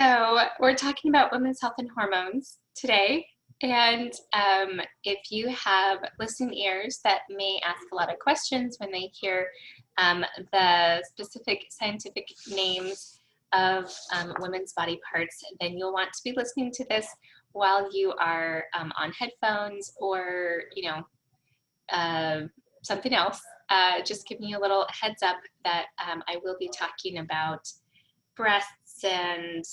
So we're talking about women's health and hormones today. And if you have listening ears that may ask a lot of questions when they hear the specific scientific names of women's body parts, then you'll want to be listening to this while you are on headphones or, something else. Just giving you a little heads up that I will be talking about breasts and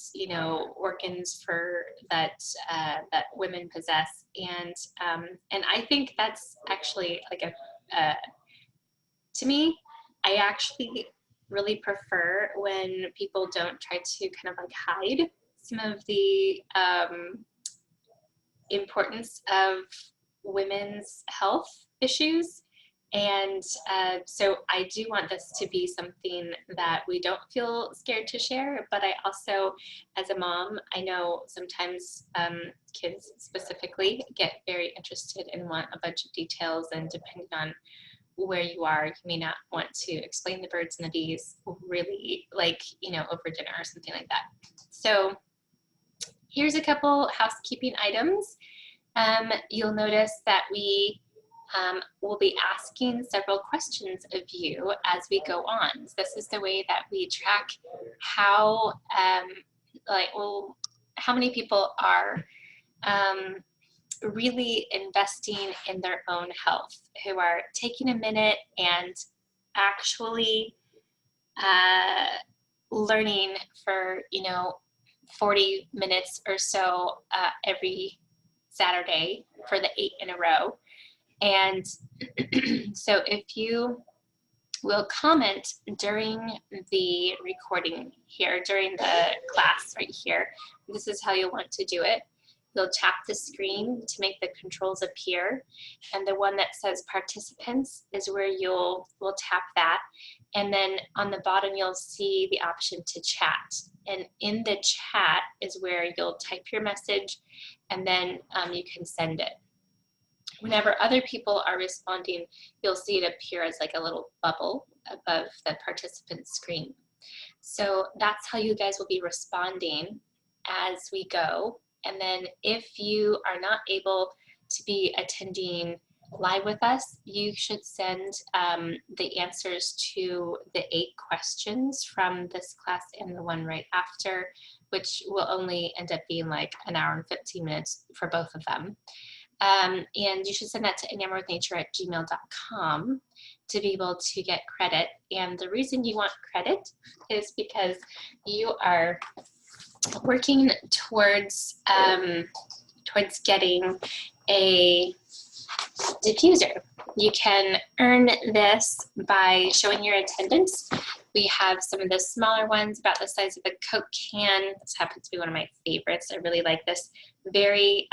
organs for that women possess, and I think that's actually like to me, I actually really prefer when people don't try to kind of like hide some of the importance of women's health issues. And so I do want this to be something that we don't feel scared to share, but I also, as a mom, I know sometimes kids specifically get very interested and want a bunch of details, and depending on where you are, you may not want to explain the birds and the bees really over dinner or something like that. So here's a couple housekeeping items. You'll notice that we will be asking several questions of you as we go on. So this is the way that we track how many people are really investing in their own health, who are taking a minute and actually learning for 40 minutes or so every Saturday for the 8 in a row. And so if you will comment during the recording here, during the class right here, this is how you'll want to do it. You'll tap the screen to make the controls appear, and the one that says participants is where we'll tap that, and then on the bottom you'll see the option to chat, and in the chat is where you'll type your message, and then you can send it. Whenever other people are responding, you'll see it appear as like a little bubble above the participant screen. So that's how you guys will be responding as we go. And then if you are not able to be attending live with us, you should send the answers to the 8 questions from this class and the one right after, which will only end up being like an hour and 15 minutes for both of them. And you should send that to enamoredwithnature@gmail.com to be able to get credit. And the reason you want credit is because you are working towards getting a diffuser. You can earn this by showing your attendance. We have some of the smaller ones about the size of a Coke can. This happens to be one of my favorites. I really like this. Very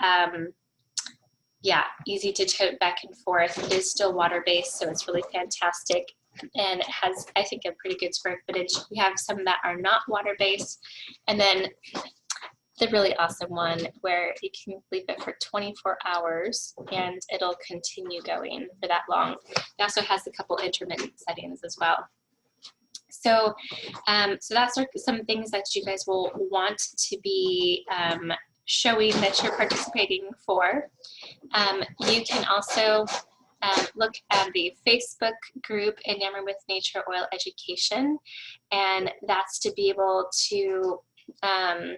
easy to tote back and forth. It is still water-based, so it's really fantastic. And it has, I think, a pretty good square footage. We have some that are not water-based. And then the really awesome one where you can leave it for 24 hours and it'll continue going for that long. It also has a couple intermittent settings as well. So, so that's some things that you guys will want to be showing that you're participating for. You can also look at the Facebook group Enamored with Nature Oil Education, and that's to be able to kind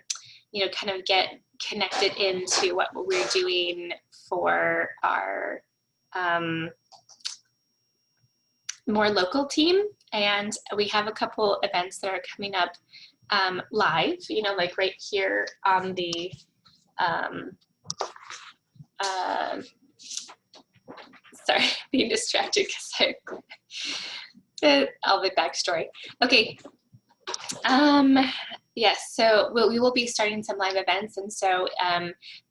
of get connected into what we're doing for our more local team. And we have a couple events that are coming up live, like right here on the sorry, being distracted because I'll be backstory. Okay. Yes, so we will be starting some live events, and so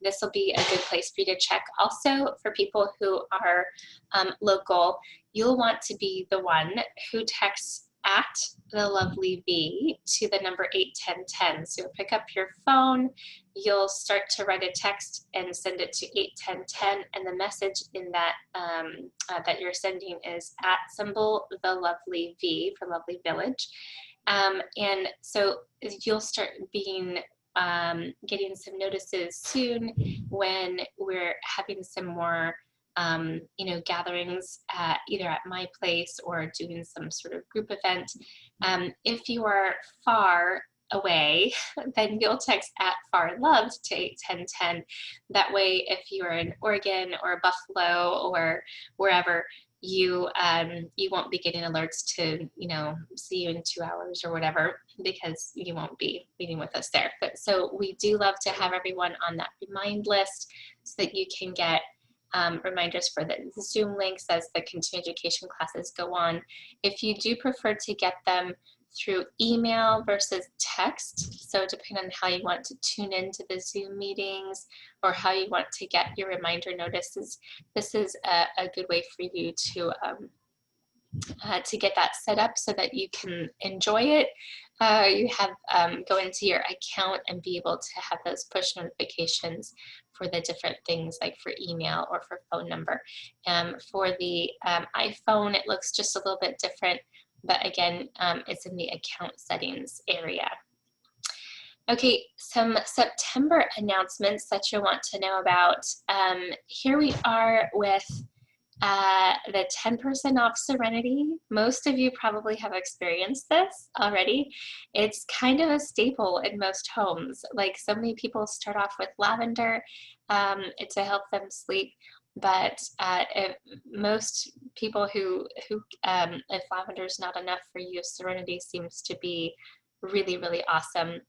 this will be a good place for you to check. Also, for people who are local, you'll want to be the one who texts at the lovely V to the number 81010. So you'll pick up your phone, you'll start to write a text and send it to 81010, and the message in that that you're sending is at symbol the lovely V for Lovely Village. And so you'll start being getting some notices soon when we're having some more gatherings either at my place or doing some sort of group event. If you are far away, then you'll text at FARLOVED to 81010. That way, if you are in Oregon or Buffalo or wherever, you won't be getting alerts to see you in 2 hours or whatever, because you won't be meeting with us there. But so we do love to have everyone on that remind list so that you can get reminders for the Zoom links as the continuing education classes go on. If you do prefer to get them through email versus text, so depending on how you want to tune into the Zoom meetings or how you want to get your reminder notices, this is a good way for you to get that set up so that you can enjoy it. You have go into your account and be able to have those push notifications for the different things, like for email or for phone number. For the iPhone, it looks just a little bit different, but again, it's in the account settings area. Okay, some September announcements that you'll want to know about. Here we are with the 10% off Serenity. Most of you probably have experienced this already. It's kind of a staple in most homes. Like, so many people start off with lavender to help them sleep. But if most people who if lavender is not enough for you, Serenity seems to be really, really awesome.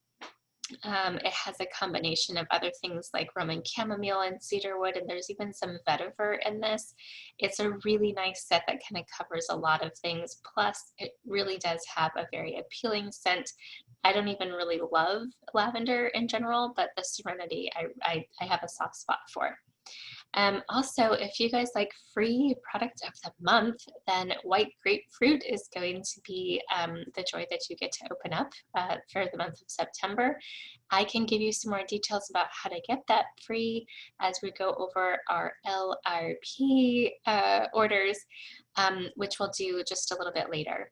It has a combination of other things like Roman chamomile and cedarwood, and there's even some vetiver in this. It's a really nice set that kind of covers a lot of things. Plus, it really does have a very appealing scent. I don't even really love lavender in general, but the Serenity I have a soft spot for. Also, if you guys like free product of the month, then white grapefruit is going to be the joy that you get to open up for the month of September. I can give you some more details about how to get that free as we go over our LRP orders, which we'll do just a little bit later.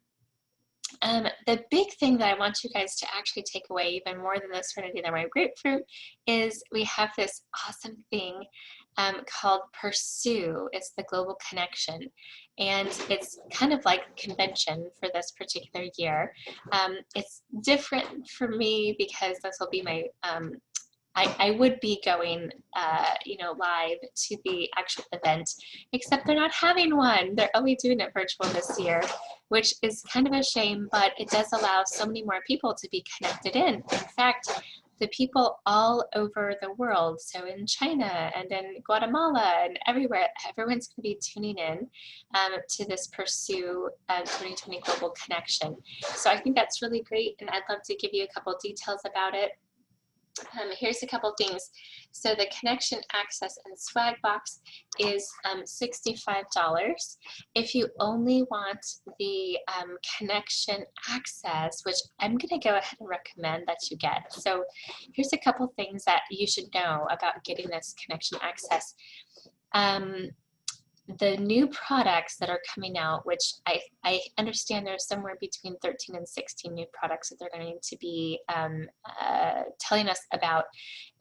The big thing that I want you guys to actually take away, even more than the Serenity and the white grapefruit, is we have this awesome thing called Pursue. It's the Global Connection, and it's kind of like convention for this particular year. It's different for me because this will be my I would be going, live to the actual event, except they're not having one. They're only doing it virtual this year, which is kind of a shame, but it does allow so many more people to be connected in. In fact, the people all over the world, so in China and in Guatemala and everywhere, everyone's going to be tuning in to this Pursue 2020 Global Connection. So I think that's really great, and I'd love to give you a couple details about it. Here's a couple things. So the connection access and swag box is $65. If you only want the connection access, which I'm going to go ahead and recommend that you get. So here's a couple things that you should know about getting this connection access. The new products that are coming out, which I understand there's somewhere between 13 and 16 new products that they're going to be telling us about,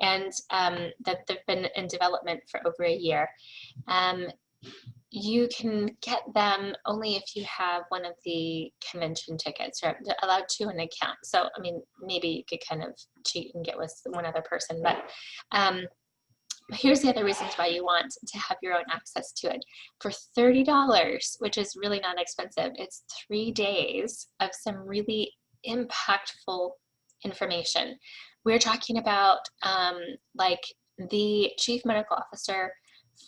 and that they've been in development for over a year. You can get them only if you have one of the convention tickets, or allowed to an account. So, I mean, maybe you could kind of cheat and get with one other person, but here's the other reasons why you want to have your own access to it. For $30, which is really not expensive, it's 3 days of some really impactful information. We're talking about like the chief medical officer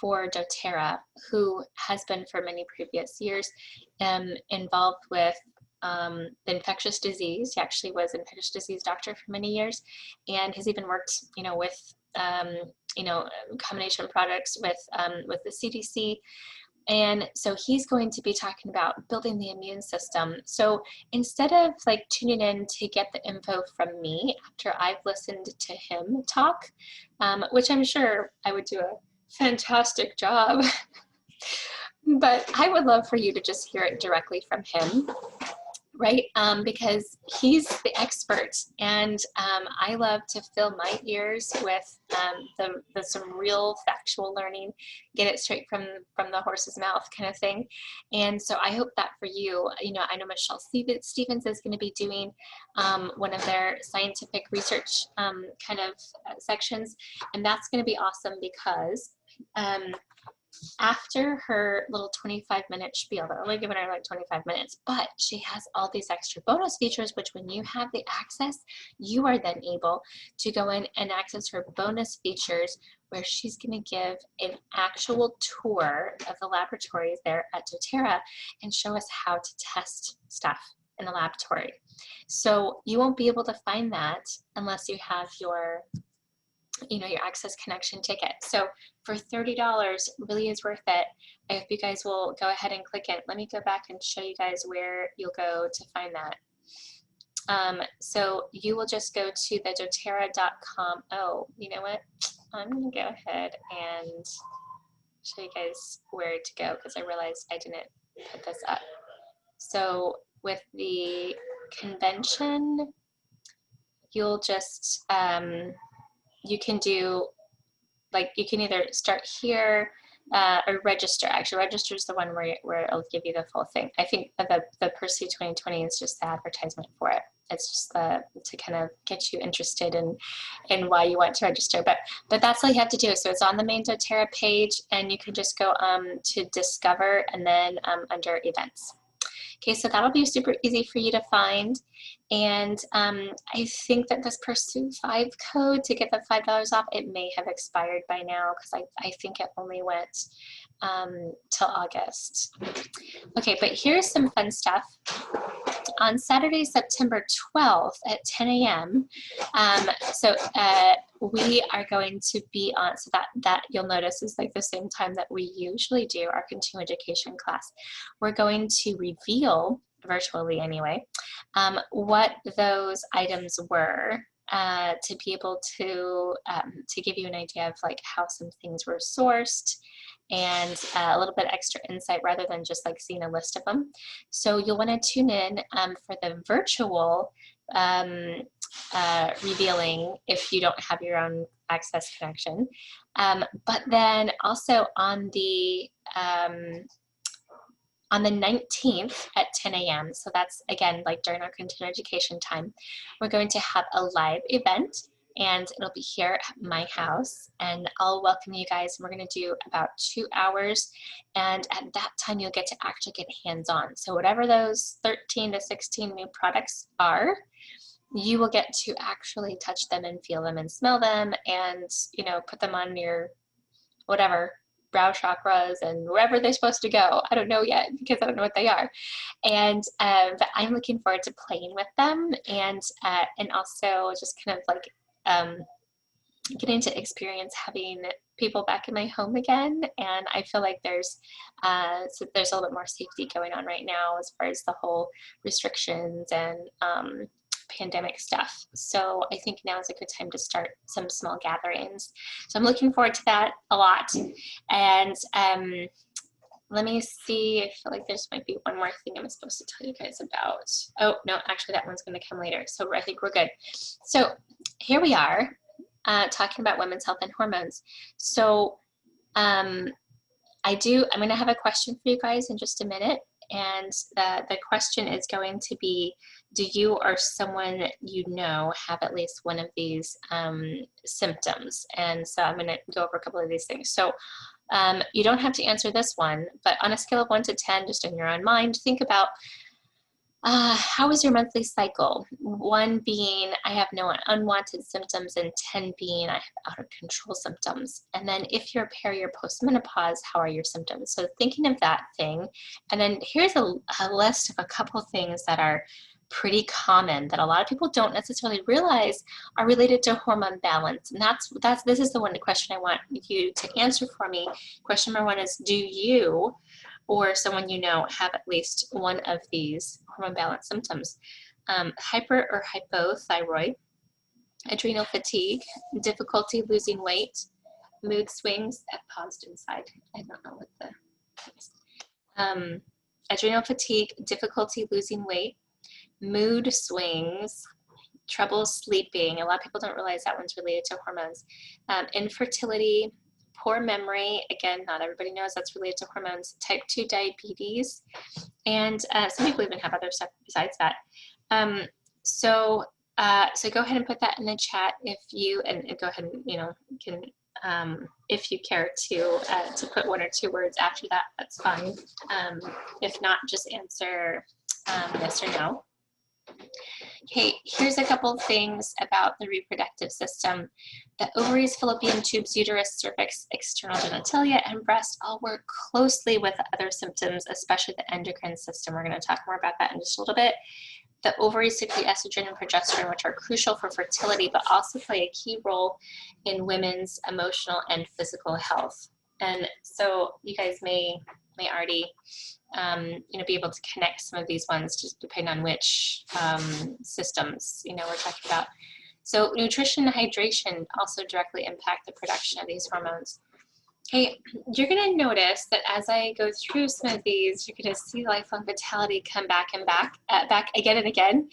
for doTERRA, who has been for many previous years involved with the infectious disease. He actually was an infectious disease doctor for many years, and has even worked, with combination products with the CDC. And so he's going to be talking about building the immune system. So instead of like tuning in to get the info from me after I've listened to him talk, which I'm sure I would do a fantastic job, but I would love for you to just hear it directly from him. right? Because he's the expert, and I love to fill my ears with some real factual learning, get it straight from the horse's mouth kind of thing. And so I hope that for you, you know, I know Michelle Stevens is going to be doing one of their scientific research kind of sections, and that's going to be awesome because after her little 25-minute spiel, they're only giving her like 25 minutes, but she has all these extra bonus features, which when you have the access, you are then able to go in and access her bonus features, where she's going to give an actual tour of the laboratories there at doTERRA and show us how to test stuff in the laboratory. So you won't be able to find that unless you have your, you know, your Access Connection ticket. So for $30, really is worth it. I hope you guys will go ahead and click it. Let me go back and show you guys where you'll go to find that. So you will just go to the doTERRA.com. Oh, you know what? I'm gonna go ahead and show you guys where to go because I realized I didn't put this up. So with the convention, you'll just, you can do, like, you can either start here or register. Actually, register is the one where it'll give you the full thing. I think the Pursue 2020 is just the advertisement for it. It's just to kind of get you interested in why you want to register. But that's all you have to do. So it's on the main doTERRA page, and you can just go to Discover and then under Events. Okay, so that'll be super easy for you to find. And I think that this Pursue 5 code to get the $5 off, it may have expired by now because I think it only went till August. Okay, but here's some fun stuff. On Saturday, September 12th at 10 a.m. We are going to be on, so that you'll notice is like the same time that we usually do our continuing education class. We're going to reveal, virtually anyway, what those items were to be able to give you an idea of like how some things were sourced, and a little bit extra insight rather than just like seeing a list of them. So you'll want to tune in for the virtual revealing if you don't have your own Access Connection. But then also on the 19th at 10 a.m., so that's again like during our continuing education time, we're going to have a live event, and it'll be here at my house, and I'll welcome you guys. We're going to do about 2 hours, and at that time you'll get to actually get hands-on. So whatever those 13 to 16 new products are, you will get to actually touch them and feel them and smell them, and, you know, put them on your whatever brow chakras and wherever they're supposed to go. I don't know yet because I don't know what they are. And but I'm looking forward to playing with them, and also just kind of like getting to experience having people back in my home again. And I feel like there's a little bit more safety going on right now as far as the whole restrictions and pandemic stuff. So I think now is a good time to start some small gatherings. So I'm looking forward to that a lot. And let me see, I feel like there's might be one more thing I'm supposed to tell you guys about. Oh, no, actually that one's going to come later. So I think we're good. So here we are talking about women's health and hormones. So I'm going to have a question for you guys in just a minute. And the question is going to be, do you or someone you know have at least one of these symptoms? And so I'm going to go over a couple of these things. So you don't have to answer this one, but on a scale of 1 to 10, just in your own mind, think about how is your monthly cycle? 1 being, I have no unwanted symptoms, and 10 being, I have out of control symptoms. And then if you're peri or postmenopause, how are your symptoms? So thinking of that thing, and then here's a list of a couple things that are pretty common that a lot of people don't necessarily realize are related to hormone balance. And this is the question I want you to answer for me. Question number 1 is, do you or someone you know have at least one of these hormone balance symptoms? Hyper or hypothyroid, adrenal fatigue, difficulty losing weight, mood swings. That paused inside. I don't know what the adrenal fatigue, difficulty losing weight, mood swings, trouble sleeping. A lot of people don't realize that one's related to hormones. Infertility, poor memory. Again, not everybody knows that's related to hormones. Type 2 diabetes. And some people even have other stuff besides that. So go ahead and put that in the chat if you, and go ahead and, you know, can, if you care to put 1 or 2 words after that, that's fine. If not, just answer yes or no. Okay, here's a couple things about the reproductive system. The ovaries, fallopian tubes, uterus, cervix, external genitalia, and breast all work closely with other symptoms, especially the endocrine system. We're going to talk more about that in just a little bit. The ovaries secrete estrogen and progesterone, which are crucial for fertility, but also play a key role in women's emotional and physical health. And so you guys may already you know, be able to connect some of these ones just depending on which systems, you know, we're talking about. So nutrition and hydration also directly impact the production of these hormones. Okay, you're going to notice that as I go through some of these, you're going to see lifelong vitality come back and back again and again.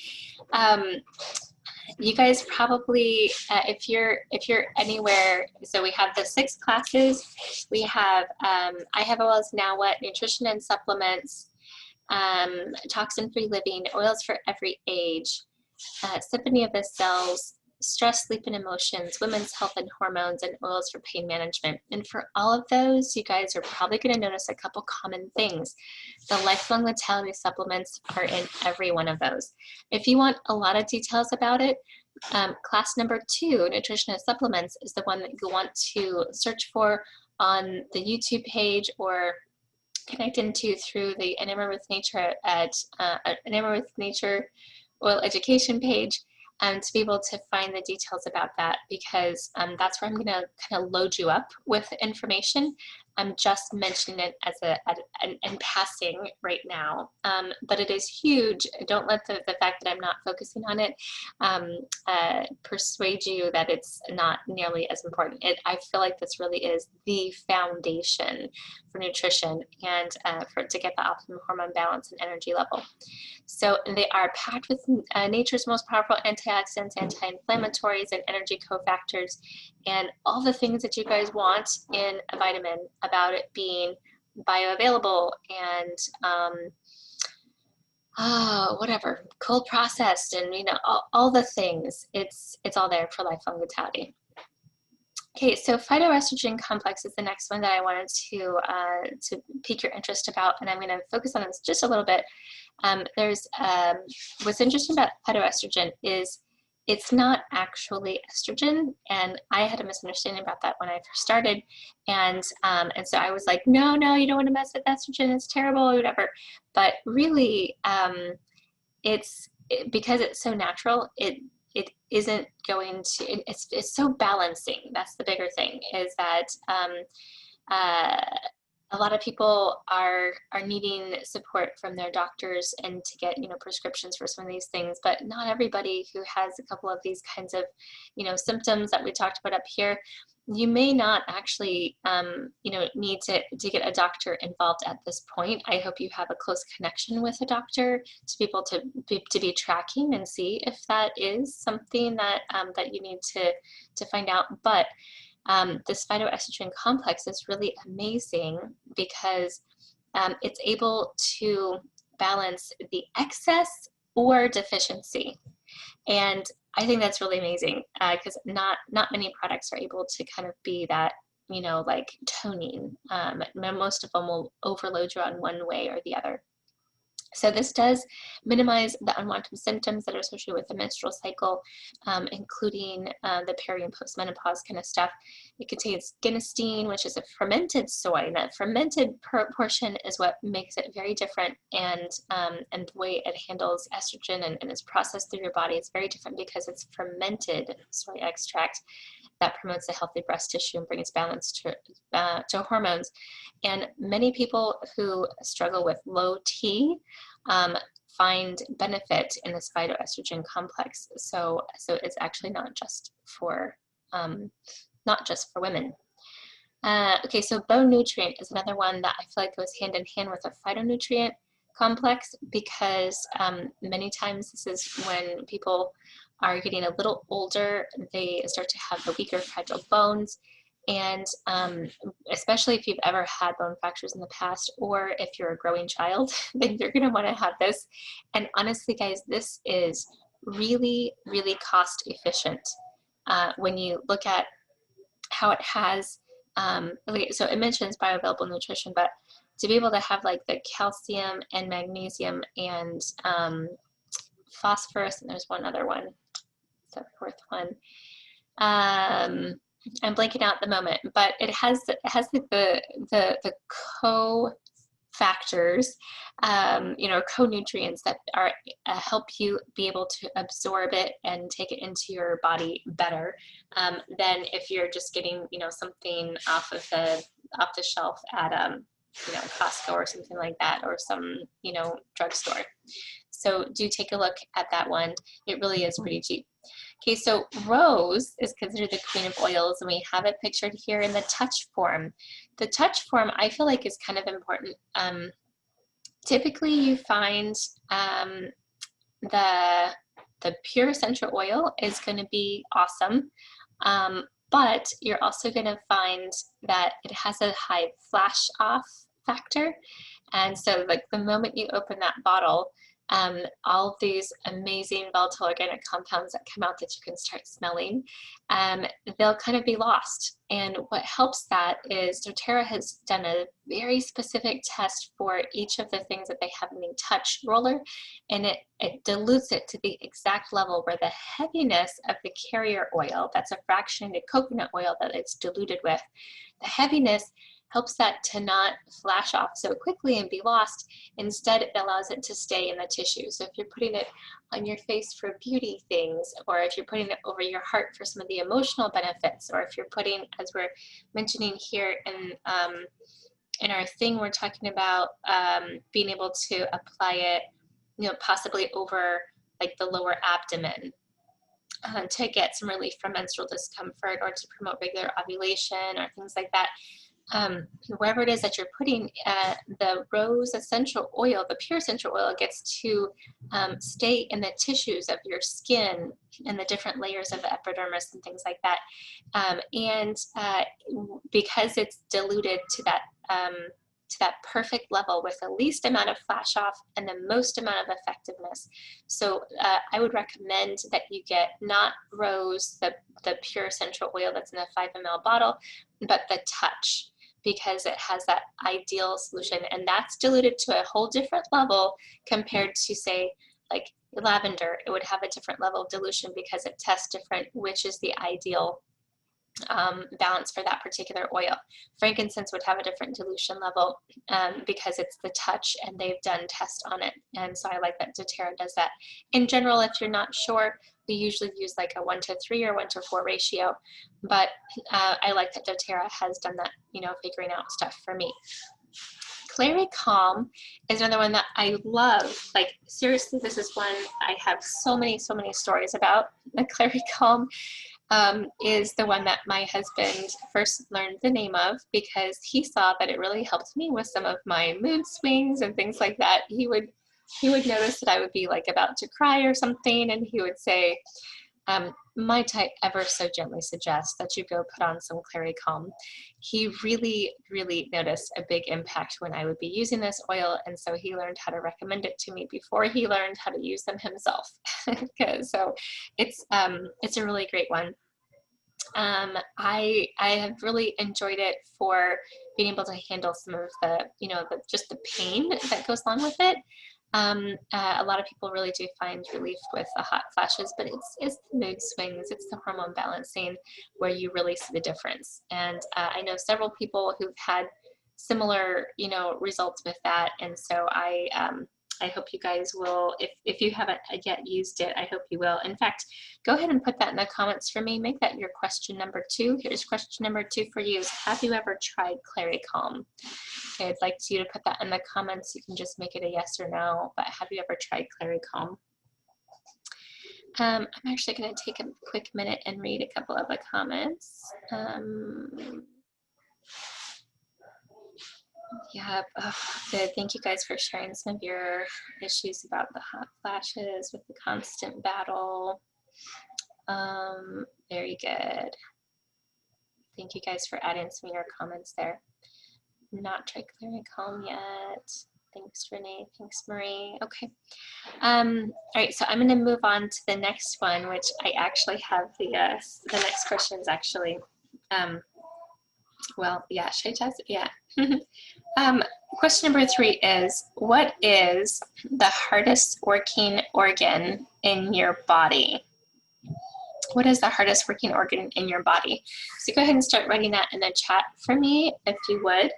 You guys probably, if you're anywhere, so we have the 6 classes. We have I have Oils Now What, nutrition and supplements, toxin-free living, oils for every age, symphony of the cells, stress, sleep, and emotions, women's health and hormones, and oils for pain management. And for all of those, you guys are probably going to notice a couple common things. The lifelong vitality supplements are in every one of those. If you want a lot of details about it, class number 2, nutrition and supplements, is the one that you want to search for on the YouTube page or connect into through the Enamored with Nature at Enamored with Nature Oil Education page. To be able to find the details about that, because that's where I'm going to kind of load you up with information. I'm just mentioning it as in passing right now, but it is huge. Don't let the fact that I'm not focusing on it persuade you that it's not nearly as important. I feel like this really is the foundation for nutrition and to get the optimum hormone balance and energy level. So they are packed with nature's most powerful antioxidants, anti-inflammatories, and energy cofactors, and all the things that you guys want in a vitamin, about it being bioavailable and whatever, cold processed, and you know, all the things. It's all there for lifelong vitality. Okay, so phytoestrogen complex is the next one that I wanted to pique your interest about, and I'm going to focus on this just a little bit. What's interesting about phytoestrogen is it's not actually estrogen, and I had a misunderstanding about that when I first started, and so I was like, no, you don't want to mess with estrogen, it's terrible, or whatever. But really, because it's so natural, it isn't going to, it's so balancing. That's the bigger thing, is that a lot of people are needing support from their doctors and to get, you know, prescriptions for some of these things, but not everybody who has a couple of these kinds of, you know, symptoms that we talked about up here. You may not actually, you know, need to get a doctor involved at this point. I hope you have a close connection with a doctor to be able to be tracking and see if that is something that that you need to find out. But this phytoestrogen complex is really amazing because it's able to balance the excess or deficiency. And I think that's really amazing because not many products are able to kind of be that, you know, like toning. Most of them will overload you on one way or the other. So this does minimize the unwanted symptoms that are associated with the menstrual cycle, including the peri and postmenopause kind of stuff. It contains genistein, which is a fermented soy, and that fermented portion is what makes it very different, and the way it handles estrogen and is processed through your body is very different because it's fermented soy extract that promotes a healthy breast tissue and brings balance to hormones. And many people who struggle with low T find benefit in this phytoestrogen complex. So it's actually not just for women. Okay, so bone nutrient is another one that I feel like goes hand in hand with a phytonutrient. complex because many times this is when people are getting a little older, they start to have the weaker, fragile bones. And especially if you've ever had bone fractures in the past, or if you're a growing child, then you're going to want to have this. And honestly, guys, this is really, really cost efficient. When you look at how it has, so it mentions bioavailable nutrition, but to be able to have like the calcium and magnesium and phosphorus, and there's one other one, the fourth one. I'm blanking out at the moment, but it has the co-factors, co-nutrients that are help you be able to absorb it and take it into your body better than if you're just getting something off the shelf at Costco or something like that, or some drugstore. So do take a look at that one. It really is pretty cheap. Okay, so rose is considered the queen of oils, and we have it pictured here in the touch form. The touch form, I feel like, is kind of important. Typically, you find the pure essential oil is going to be awesome, but you're also going to find that it has a high flash off factor. And so like the moment you open that bottle, all of these amazing volatile organic compounds that come out that you can start smelling, they'll kind of be lost. And what helps that is doTERRA has done a very specific test for each of the things that they have in the touch roller, and it dilutes it to the exact level where the heaviness of the carrier oil, that's a fractionated coconut oil that it's diluted with, the heaviness helps that to not flash off so quickly and be lost. Instead, it allows it to stay in the tissue. So if you're putting it on your face for beauty things, or if you're putting it over your heart for some of the emotional benefits, or if you're putting, as we're mentioning here in our thing, we're talking about being able to apply it, possibly over like the lower abdomen, to get some relief from menstrual discomfort, or to promote regular ovulation, or things like that. Wherever it is that you're putting the rose essential oil, the pure essential oil, gets to stay in the tissues of your skin and the different layers of the epidermis and things like that. And because it's diluted to that perfect level with the least amount of flash off and the most amount of effectiveness. So I would recommend that you get not rose, the pure essential oil that's in the 5 ml bottle, but the touch, because it has that ideal solution, and that's diluted to a whole different level compared to, say, like lavender. It would have a different level of dilution because it tests different, which is the ideal balance for that particular oil. Frankincense would have a different dilution level because it's the touch, and they've done tests on it. And so I like that doTERRA does that. In general, if you're not sure, we usually use like a 1:3 or 1:4 ratio, but I like that doTERRA has done that, figuring out stuff for me. Clary Calm is another one that I love. Like, seriously, this is one I have so many stories about. The Clary Calm is the one that my husband first learned the name of because he saw that it really helped me with some of my mood swings and things like that. He would notice that I would be like about to cry or something, and he would say, might I ever so gently suggest that you go put on some Clary Calm. He really noticed a big impact when I would be using this oil, and so he learned how to recommend it to me before he learned how to use them himself. So it's a really great one. I have really enjoyed it for being able to handle some of the, just the pain that goes along with it. A lot of people really do find relief with the hot flashes, but it's the mood swings, it's the hormone balancing where you really see the difference. And I know several people who've had similar, results with that. And so I hope you guys will, if you haven't yet used it, I hope you will. In fact, go ahead and put that in the comments for me. Make that your question number 2. Here's question number 2 for you. Have you ever tried Clary Calm? Okay, I'd like you to put that in the comments. You can just make it a yes or no, but have you ever tried Clary Calm? I'm actually going to take a quick minute and read a couple of the comments. Yep. Oh, good. Thank you guys for sharing some of your issues about the hot flashes with the constant battle. Very good. Thank you guys for adding some of your comments there. Not trichloric calm yet. Thanks, Renee. Thanks, Marie. Okay. All right, so I'm going to move on to the next one, which I actually have the next questions actually. Well, yeah, should I test? Yeah. Question number 3 is, what is the hardest working organ in your body? What is the hardest working organ in your body? So go ahead and start writing that in the chat for me, if you would.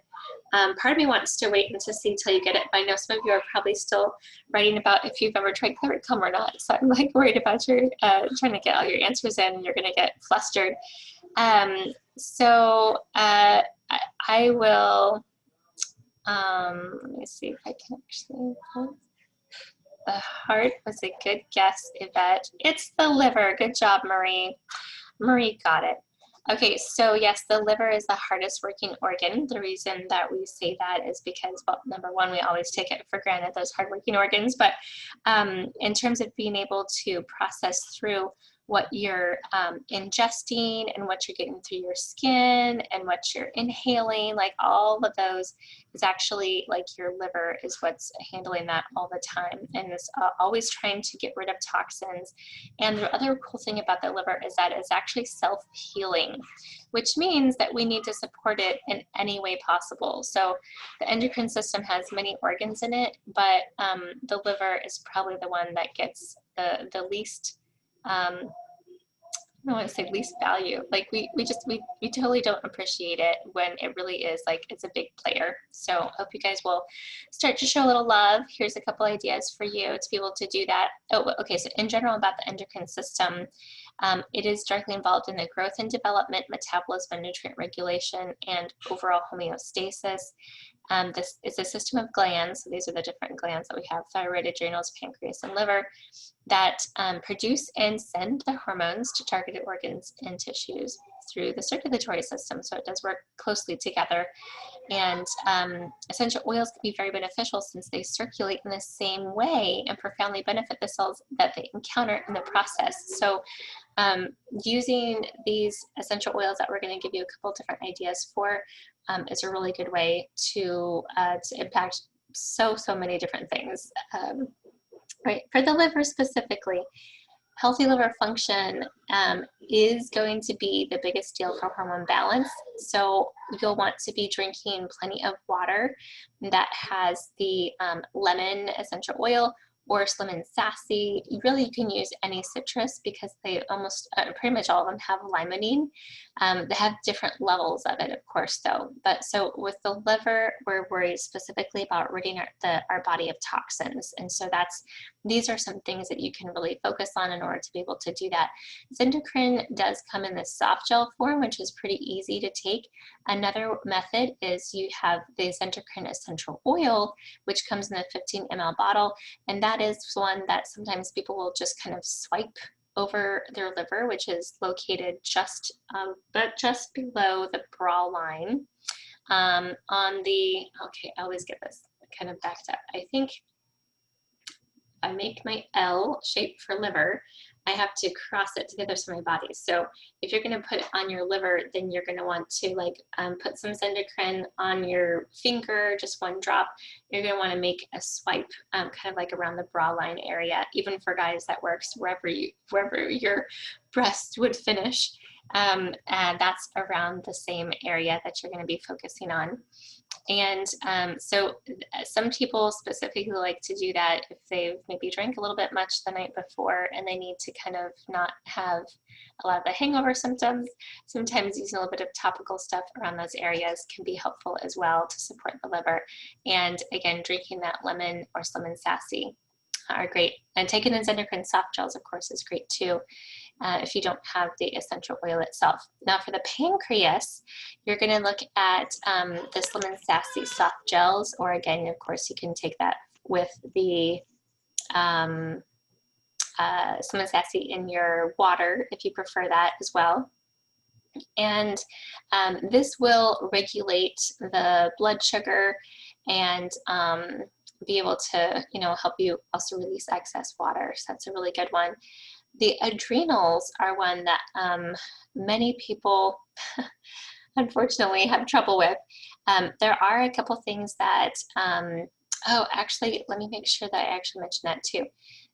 Part of me wants to wait and to see till you get it, but I know some of you are probably still writing about if you've ever tried Claritcum or not. So I'm like worried about your trying to get all your answers in, and you're going to get flustered. I will. Let me see if I can actually. The heart was a good guess, Yvette. It's the liver. Good job, Marie. Marie got it. Okay, so yes, the liver is the hardest working organ. The reason that we say that is because, well, number one, we always take it for granted, those hardworking organs, but in terms of being able to process through what you're ingesting and what you're getting through your skin and what you're inhaling, like all of those is actually like your liver is what's handling that all the time and is always trying to get rid of toxins. And the other cool thing about the liver is that it's actually self-healing, which means that we need to support it in any way possible. So the endocrine system has many organs in it, but the liver is probably the one that gets the least I don't want to say least value. Like we totally don't appreciate it when it really is like it's a big player. So hope you guys will start to show a little love. Here's a couple ideas for you to be able to do that. Oh, okay. So in general about the endocrine system, it is directly involved in the growth and development, metabolism, nutrient regulation, and overall homeostasis. This is a system of glands. So these are the different glands that we have: thyroid, adrenals, pancreas, and liver, that produce and send the hormones to targeted organs and tissues through the circulatory system. So it does work closely together. And essential oils can be very beneficial since they circulate in the same way and profoundly benefit the cells that they encounter in the process. So using these essential oils that we're going to give you a couple different ideas for is a really good way to impact so many different things. Right, for the liver specifically, healthy liver function is going to be the biggest deal for hormone balance. So you'll want to be drinking plenty of water that has the lemon essential oil or Slim and Sassy. You can use any citrus because they almost, pretty much all of them have limonene. They have different levels of it, of course, though. But so with the liver, we're worried specifically about ridding our body of toxins. And so these are some things that you can really focus on in order to be able to do that. Zendocrine does come in this soft gel form, which is pretty easy to take. Another method is you have the Zendocrine essential oil, which comes in a 15 ml bottle. And that is one that sometimes people will just kind of swipe over their liver, which is located just below the bra line. Okay, I always get this kind of backed up. I think I make my L shape for liver, I have to cross it to the other side of my body. So if you're going to put it on your liver, then you're going to want to put some Zendocrine on your finger, just one drop. You're going to want to make a swipe kind of like around the bra line area. Even for guys, that works wherever your breast would finish. And that's around the same area that you're going to be focusing on. And so some people specifically like to do that if they've maybe drank a little bit much the night before and they need to kind of not have a lot of the hangover symptoms. Sometimes using a little bit of topical stuff around those areas can be helpful as well to support the liver. And again, drinking that lemon or Slim and Sassy are great. And taking the Zendocrine soft gels, of course, is great too. If you don't have the essential oil itself. Now for the pancreas, you're going to look at the Slim and Sassy soft gels, or again, of course, you can take that with the Slim and Sassy in your water if you prefer that as well. And this will regulate the blood sugar and be able to, you know, help you also release excess water. So that's a really good one. The adrenals are one that many people unfortunately have trouble with. There are a couple things that, oh, actually, let me make sure that I actually mentioned that too.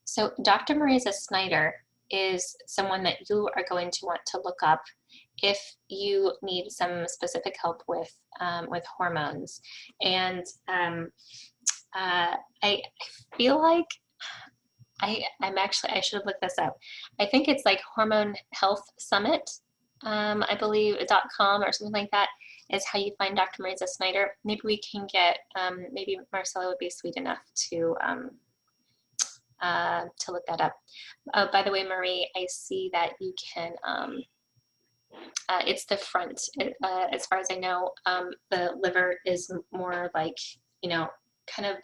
So Dr. Marisa Snyder is someone that you are going to want to look up if you need some specific help with hormones. And I feel like I should have looked this up. I think it's like Hormone Health Summit, I believe, .com or something like that is how you find Dr. Marisa Snyder. Maybe we can get, maybe Marcella would be sweet enough to look that up. Oh, by the way, Marie, I see that you can, it's the front. As far as I know, the liver is more like, you know, kind of,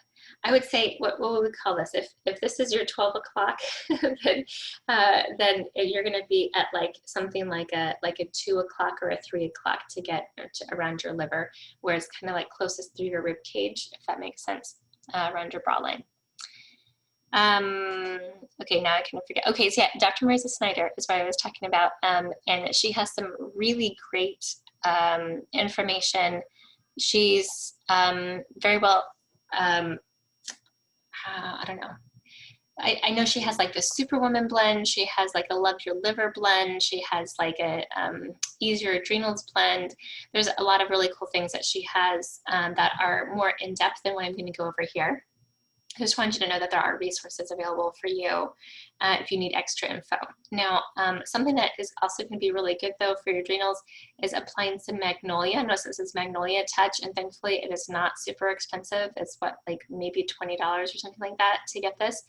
I would say, what would we call this? If this is your 12 o'clock, then you're going to be at like something like a 2 o'clock or a 3 o'clock to get around your liver, where it's kind of like closest through your rib cage, if that makes sense, around your bra line. Okay, now I kind of forget. Okay, so yeah, Dr. Marisa Snyder is what I was talking about, and she has some really great information. She's very well, I don't know. I know she has like the Superwoman blend. She has like a Love Your Liver blend. She has like a Ease Your Adrenals blend. There's a lot of really cool things that she has that are more in depth than what I'm going to go over here. I just wanted you to know that there are resources available for you if you need extra info. Now, something that is also going to be really good though for your adrenals is applying some Magnolia. Notice this is Magnolia Touch, and thankfully it is not super expensive. It's what, like maybe $20 or something like that to get this.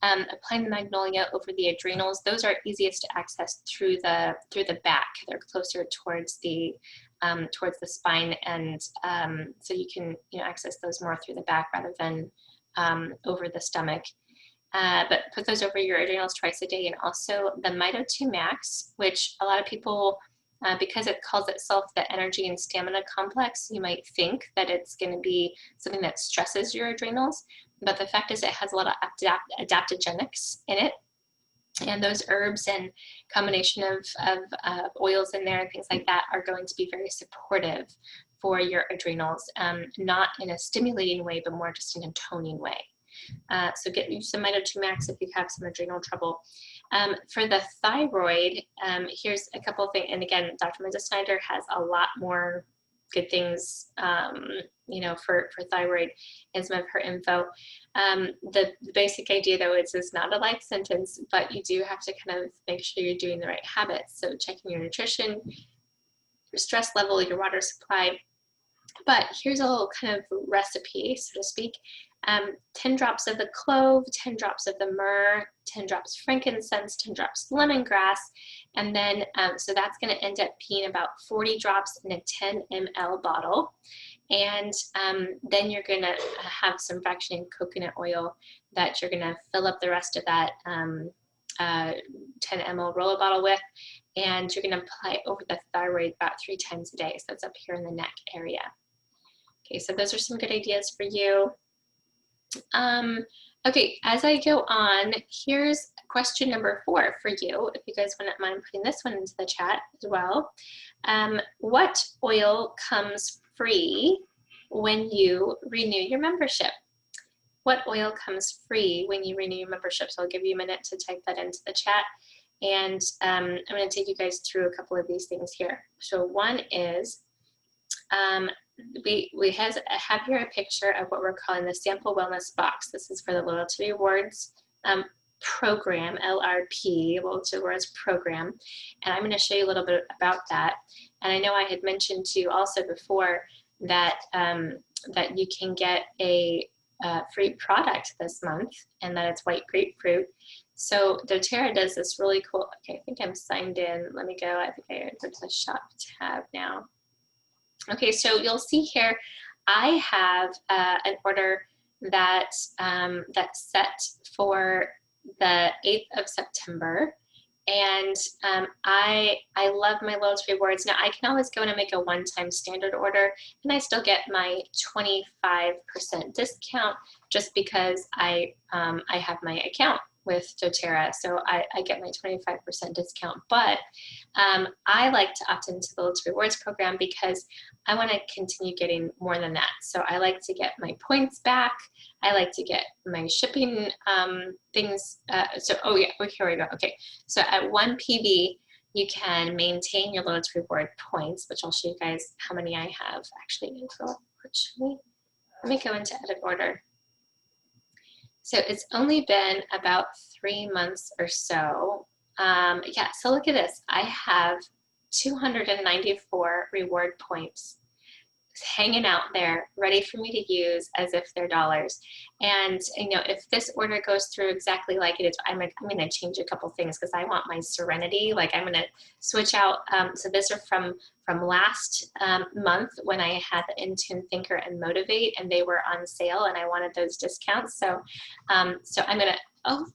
Applying the Magnolia over the adrenals, those are easiest to access through the back. They're closer towards the spine, and so you can, you know, access those more through the back rather than over the stomach. But put those over your adrenals twice a day. And also the Mito 2 Max, which a lot of people, because it calls itself the energy and stamina complex, you might think that it's going to be something that stresses your adrenals. But the fact is it has a lot of adaptogenics in it. And those herbs and combination of oils in there and things like that are going to be very supportive for your adrenals, not in a stimulating way, but more just in a toning way. So get some Mito 2 Max if you have some adrenal trouble. For the thyroid, here's a couple of things. And again, Dr. Marisa Snyder has a lot more good things, you know, for thyroid and some of her info. The basic idea though is it's not a life sentence, but you do have to kind of make sure you're doing the right habits. So checking your nutrition, your stress level, your water supply. But here's a little kind of recipe, so to speak. 10 drops of the clove, 10 drops of the myrrh, 10 drops frankincense, 10 drops lemongrass, and then so that's going to end up being about 40 drops in a 10 ml bottle. And then you're going to have some fractionated coconut oil that you're going to fill up the rest of that 10 ml roller bottle with, and you're going to apply over the thyroid about 3 times a day. So that's up here in the neck area. Okay, so those are some good ideas for you. Okay, as I go on, here's question number 4 for you, if you guys wouldn't mind putting this one into the chat as well. What oil comes free when you renew your membership? What oil comes free when you renew your membership? So I'll give you a minute to type that into the chat. And I'm going to take you guys through a couple of these things here. So one is, we have here a picture of what we're calling the Sample Wellness Box. This is for the Loyalty Rewards program, LRP, Loyalty Rewards program. And I'm going to show you a little bit about that. And I know I had mentioned to you also before that, that you can get a free product this month, and that it's white grapefruit. So doTERRA does this really cool, okay, I think I'm signed in. Let me go. I think I go to the shop tab now. Okay, so you'll see here, I have an order that's set for the 8th of September. And I love my loyalty rewards. Now I can always go in and make a one-time standard order, and I still get my 25% discount just because I have my account with doTERRA, so I get my 25% discount. But I like to opt into the loyalty rewards program because I want to continue getting more than that. So I like to get my points back. I like to get my shipping things. Oh yeah, here we go. Okay, so at 1 PV, you can maintain your loyalty reward points, which I'll show you guys how many I have. Actually, let me go into edit order. So it's only been about 3 months or so. Yeah, so look at this. I have 294 reward points hanging out there ready for me to use as if they're dollars. And if this order goes through exactly like it is, I'm gonna change a couple things because I want my Serenity. Like I'm gonna switch out, so this are from last month when I had the Intune Thinker and Motivate, and they were on sale and I wanted those discounts. So so I'm gonna, oh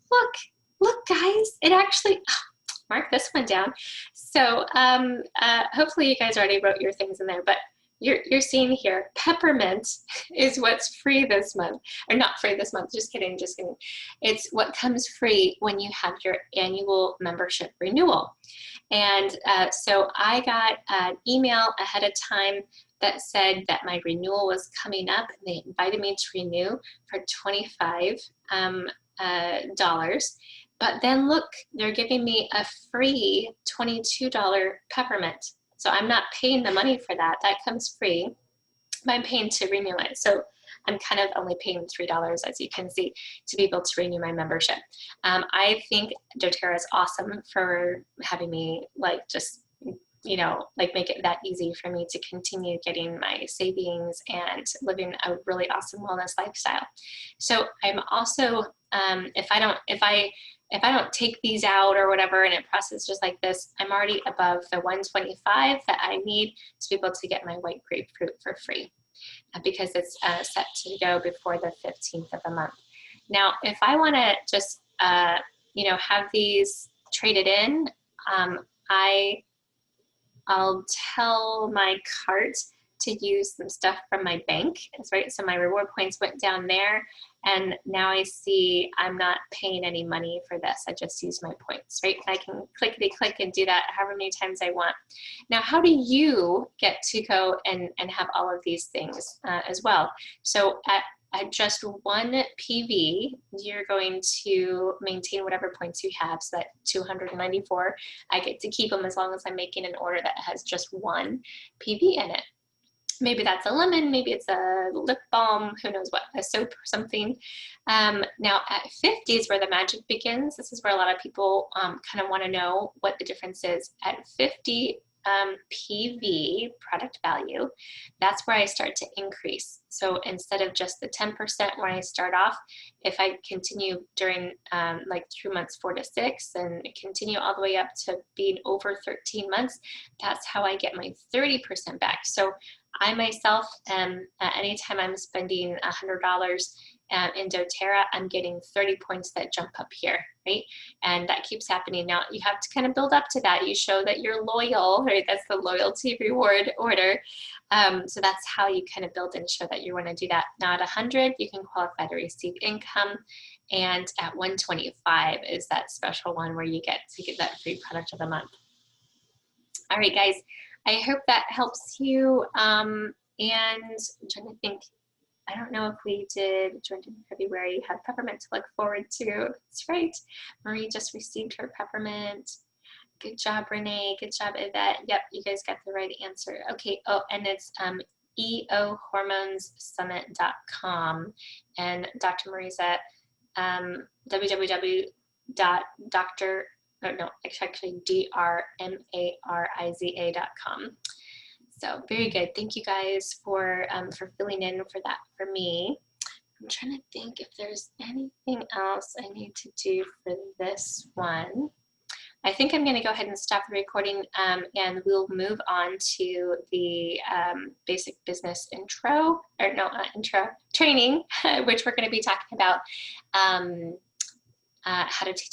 look guys, it actually, mark this one down. So hopefully you guys already wrote your things in there, but you're seeing here, peppermint is what's free this month, or not free this month, just kidding. It's what comes free when you have your annual membership renewal. And so I got an email ahead of time that said that my renewal was coming up, and they invited me to renew for $25. But then look, they're giving me a free $22 peppermint. So I'm not paying the money for that. That comes free, but I'm paying to renew it. So I'm kind of only paying $3, as you can see, to be able to renew my membership. I think doTERRA is awesome for having me like just, like make it that easy for me to continue getting my savings and living a really awesome wellness lifestyle. So I'm also, if I don't take these out or whatever and it processes just like this, I'm already above the 125 that I need to be able to get my white grapefruit for free because it's set to go before the 15th of the month. Now, if I want to just, have these traded in, I'll tell my cart to use some stuff from my bank. That's right. So my reward points went down there, and now I see I'm not paying any money for this. I just use my points, right? I can clickety click and do that however many times I want. Now, how do you get to go and have all of these things as well? So at just 1 PV, you're going to maintain whatever points you have. So that 294, I get to keep them as long as I'm making an order that has just 1 PV in it. Maybe that's a lemon, maybe it's a lip balm, who knows what, a soap or something. Now at 50 is where the magic begins. This is where a lot of people kind of want to know what the difference is. At 50 PV, product value, that's where I start to increase. So instead of just the 10% when I start off, if I continue during like through months 4 to 6 and continue all the way up to being over 13 months, that's how I get my 30% back. So I myself, anytime I'm spending $100 in doTERRA, I'm getting 30 points that jump up here, right? And that keeps happening. Now you have to kind of build up to that. You show that you're loyal, right? That's the loyalty reward order. So that's how you kind of build and show that you want to do that. Now at 100, you can qualify to receive income. And at 125 is that special one where you get to get that free product of the month. All right, guys. I hope that helps you. And I'm trying to think, I don't know if we did join in February, have peppermint to look forward to. That's right. Marie just received her peppermint. Good job, Renee. Good job, Yvette. Yep, you guys got the right answer. Okay. Oh, and it's eohormonesummit.com. And Dr. Marisa, www.dr. Oh, no, actually drmariza.com. So very good. Thank you guys for filling in for that for me. I'm trying to think if there's anything else I need to do for this one. I think I'm going to go ahead and stop the recording and we'll move on to the basic business intro, or no, not intro, training, which we're going to be talking about how to teach